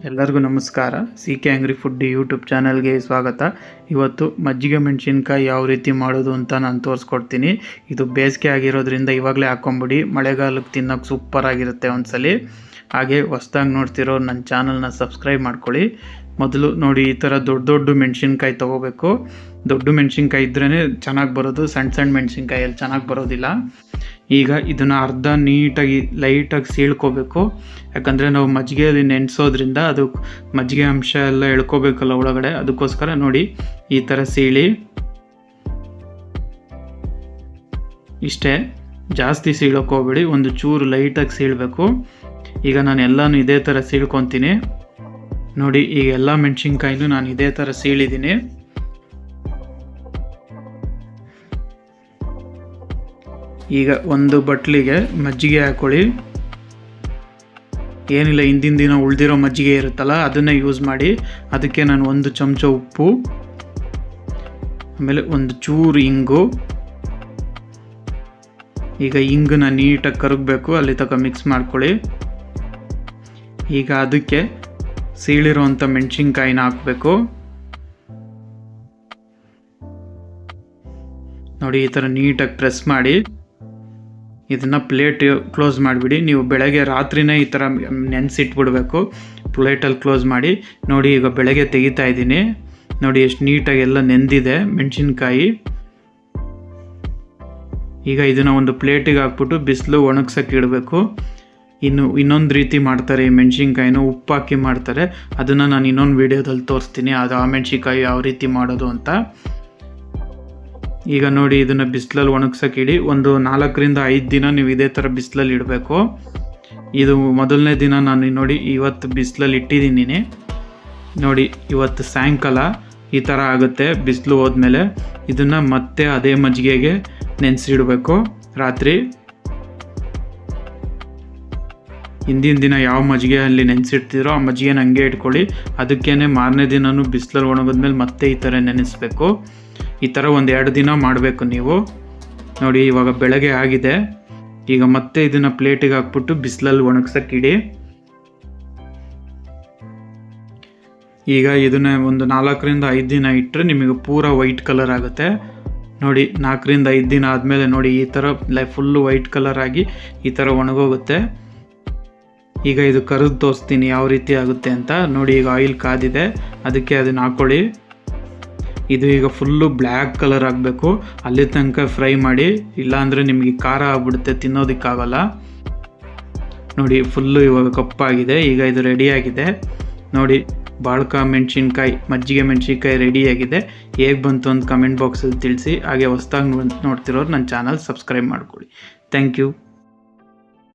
ಎಲ್ಲರಿಗೂ ನಮಸ್ಕಾರ. CK angry food YouTube ಚಾನಲ್ಗೆ ಸ್ವಾಗತ. ಇವತ್ತು ಮಜ್ಜಿಗೆ ಮೆಣಸಿನ್ಕಾಯಿ ಯಾವ ರೀತಿ ಮಾಡೋದು ಅಂತ ನಾನು ತೋರಿಸ್ಕೊಡ್ತೀನಿ. ಇದು ಬೇಸಿಗೆ ಆಗಿರೋದ್ರಿಂದ ಇವಾಗಲೇ ಹಾಕ್ಕೊಂಬಿಡಿ, ಮಳೆಗಾಲಕ್ಕೆ ತಿನ್ನೋಕೆ ಸೂಪರ್ ಆಗಿರುತ್ತೆ ಒಂದ್ಸಲಿ. ಹಾಗೆ ಹೊಸ್ದಾಗಿ ನೋಡ್ತಿರೋ ನನ್ನ ಚಾನಲ್ನ ಸಬ್ಸ್ಕ್ರೈಬ್ ಮಾಡ್ಕೊಳ್ಳಿ. ಮೊದಲು ನೋಡಿ, ಈ ಥರ ದೊಡ್ಡ ದೊಡ್ಡ ಮೆಣಸಿನ್ಕಾಯಿ ತೊಗೋಬೇಕು. ದೊಡ್ಡ ಮೆಣಸಿನ್ಕಾಯಿ ಇದ್ರೇ ಚೆನ್ನಾಗಿ ಬರೋದು, ಸಣ್ಣ ಸಣ್ಣ ಮೆಣಸಿನ್ಕಾಯಲ್ಲಿ ಚೆನ್ನಾಗಿ ಬರೋದಿಲ್ಲ. ಈಗ ಇದನ್ನು ಅರ್ಧ ನೀಟಾಗಿ ಲೈಟಾಗಿ ಸೀಳ್ಕೋಬೇಕು. ಯಾಕಂದರೆ ನಾವು ಮಜ್ಜಿಗೆಯಲ್ಲಿ ನೆನೆಸೋದ್ರಿಂದ ಅದು ಮಜ್ಜಿಗೆ ಅಂಶ ಎಲ್ಲ ಎಳ್ಕೋಬೇಕಲ್ಲ ಒಳಗಡೆ, ಅದಕ್ಕೋಸ್ಕರ ನೋಡಿ ಈ ಥರ ಸೀಳಿ. ಇಷ್ಟೇ, ಜಾಸ್ತಿ ಸೀಳೋಕೆ ಹೋಗ್ಬೇಡಿ, ಒಂದು ಚೂರು ಲೈಟಾಗಿ ಸೀಳಬೇಕು. ಈಗ ನಾನು ಎಲ್ಲನೂ ಇದೇ ಥರ ಸೀಳ್ಕೊತೀನಿ. ನೋಡಿ, ಈಗ ಎಲ್ಲ ಮೆಣಸಿನ್ಕಾಯಿನೂ ನಾನು ಇದೇ ಥರ ಸೀಳಿದ್ದೀನಿ. ಈಗ ಒಂದು ಬಟ್ಲಿಗೆ ಮಜ್ಜಿಗೆ ಹಾಕೊಳ್ಳಿ. ಏನಿಲ್ಲ, ಹಿಂದಿನ ದಿನ ಉಳಿದಿರೋ ಮಜ್ಜಿಗೆ ಇರುತ್ತಲ್ಲ ಅದನ್ನೇ ಯೂಸ್ ಮಾಡಿ. ಅದಕ್ಕೆ ನಾನು ಒಂದು ಚಮಚ ಉಪ್ಪು, ಆಮೇಲೆ ಒಂದು ಚೂರು ಇಂಗು. ಈಗ ಇಂಗನ್ನ ನೀಟಾಗಿ ಕರಗಬೇಕು, ಅಲ್ಲಿ ತನಕ ಮಿಕ್ಸ್ ಮಾಡ್ಕೊಳ್ಳಿ. ಈಗ ಅದಕ್ಕೆ ಸೀಳಿರೋಂಥ ಮೆಣಸಿನ್ಕಾಯಿನ ಹಾಕಬೇಕು. ನೋಡಿ, ಈ ಥರ ನೀಟಾಗಿ ಪ್ರೆಸ್ ಮಾಡಿ ಇದನ್ನು ಪ್ಲೇಟ್ ಕ್ಲೋಸ್ ಮಾಡಿಬಿಡಿ. ನೀವು ಬೆಳಗ್ಗೆ ರಾತ್ರಿನೇ ಈ ಥರ ನೆನೆಸಿಟ್ಬಿಡ್ಬೇಕು. ಪ್ಲೇಟಲ್ಲಿ ಕ್ಲೋಸ್ ಮಾಡಿ. ನೋಡಿ, ಈಗ ಬೆಳಗ್ಗೆ ತೆಗಿತಾ ಇದ್ದೀನಿ. ನೋಡಿ ಎಷ್ಟು ನೀಟಾಗಿ ಎಲ್ಲ ನೆಂದಿದೆ ಮೆಣಸಿನ್ಕಾಯಿ. ಈಗ ಇದನ್ನು ಒಂದು ಪ್ಲೇಟಿಗೆ ಹಾಕ್ಬಿಟ್ಟು ಬಿಸಿಲು ಒಣಗ್ಸೋಕ್ಕೆ ಇಡಬೇಕು. ಇನ್ನೊಂದು ರೀತಿ ಮಾಡ್ತಾರೆ ಈ ಮೆಣಸಿನ್ಕಾಯಿನ, ಉಪ್ಪು ಹಾಕಿ ಮಾಡ್ತಾರೆ. ಅದನ್ನು ನಾನು ಇನ್ನೊಂದು ವೀಡಿಯೋದಲ್ಲಿ ತೋರಿಸ್ತೀನಿ, ಅದು ಆ ಮೆಣಸಿನ್ಕಾಯಿ ಯಾವ ರೀತಿ ಮಾಡೋದು ಅಂತ. ಈಗ ನೋಡಿ, ಇದನ್ನು ಬಿಸಿಲಲ್ಲಿ ಒಣಗ್ಸೋಕೆ ಇಡಿ. ಒಂದು 4 ರಿಂದ 5 ದಿನ ನೀವು ಇದೇ ಥರ ಬಿಸಿಲಲ್ಲಿ ಇಡಬೇಕು. ಇದು ಮೊದಲನೇ ದಿನ ನಾನು ನೋಡಿ ಇವತ್ತು ಬಿಸಿಲಲ್ಲಿ ಇಟ್ಟಿದ್ದೀನಿ. ನೋಡಿ, ಇವತ್ತು ಸಾಯಂಕಾಲ ಈ ಥರ ಆಗುತ್ತೆ ಬಿಸಿಲು ಹೋದ್ಮೇಲೆ. ಇದನ್ನು ಮತ್ತೆ ಅದೇ ಮಜ್ಜಿಗೆಗೆ ನೆನೆಸಿಡಬೇಕು ರಾತ್ರಿ. ಹಿಂದಿನ ದಿನ ಯಾವ ಮಜ್ಜಿಗೆಯಲ್ಲಿ ನೆನೆಸಿಡ್ತಿರೋ ಆ ಮಜ್ಜಿಗೆನ ಹಂಗೆ ಇಟ್ಕೊಳ್ಳಿ. ಅದಕ್ಕೇ ಮಾರನೇ ದಿನವೂ ಬಿಸಿಲಲ್ಲಿ ಒಣಗಿದ್ಮೇಲೆ ಮತ್ತೆ ಈ ಥರ ನೆನೆಸ್ಬೇಕು. ಈ ಥರ 1-2 ದಿನ ಮಾಡಬೇಕು ನೀವು. ನೋಡಿ, ಇವಾಗ ಬೆಳಗ್ಗೆ ಆಗಿದೆ. ಈಗ ಮತ್ತೆ ಇದನ್ನು ಪ್ಲೇಟಿಗೆ ಹಾಕ್ಬಿಟ್ಟು ಬಿಸಿಲಲ್ಲಿ ಒಣಗ್ಸೋಕ್ಕಿಡಿ. ಈಗ ಇದನ್ನ ಒಂದು 4 ರಿಂದ 5 ದಿನ ಇಟ್ಟರೆ ನಿಮಗೆ ಪೂರ ವೈಟ್ ಕಲರ್ ಆಗುತ್ತೆ. ನೋಡಿ, 4 ರಿಂದ 5 ದಿನ ಆದಮೇಲೆ ನೋಡಿ ಈ ಥರ ಫುಲ್ಲು ವೈಟ್ ಕಲರ್ ಆಗಿ ಈ ಥರ ಒಣಗೋಗುತ್ತೆ. ಈಗ ಇದು ಕರೆದು ತೋರಿಸ್ತೀನಿ ಯಾವ ರೀತಿ ಆಗುತ್ತೆ ಅಂತ. ನೋಡಿ, ಈಗ ಆಯಿಲ್ ಕಾದಿದೆ, ಅದಕ್ಕೆ ಅದನ್ನು ಹಾಕ್ಕೊಳ್ಳಿ. ಇದು ಈಗ ಫುಲ್ಲು ಬ್ಲ್ಯಾಕ್ ಕಲರ್ ಆಗಬೇಕು, ಅಲ್ಲಿ ತನಕ ಫ್ರೈ ಮಾಡಿ. ಇಲ್ಲಾಂದರೆ ನಿಮಗೆ ಖಾರ ಆಗ್ಬಿಡುತ್ತೆ, ತಿನ್ನೋದಕ್ಕಾಗಲ್ಲ. ನೋಡಿ, ಫುಲ್ಲು ಇವಾಗ ಕಪ್ಪಾಗಿದೆ. ಈಗ ಇದು ರೆಡಿಯಾಗಿದೆ. ನೋಡಿ, ಬಾಳ್ಕ ಮೆಣಸಿನ್ಕಾಯಿ, ಮಜ್ಜಿಗೆ ಮೆಣಸಿನ್ಕಾಯಿ ರೆಡಿಯಾಗಿದೆ. ಹೇಗೆ ಬಂತು ಅಂತ ಕಮೆಂಟ್ ಬಾಕ್ಸಲ್ಲಿ ತಿಳಿಸಿ. ಹಾಗೆ ಹೊಸ್ದಾಗಿ ನೋಡ್ತಿರೋರು ನನ್ನ ಚಾನಲ್ ಸಬ್ಸ್ಕ್ರೈಬ್ ಮಾಡ್ಕೊಳ್ಳಿ. Thank you.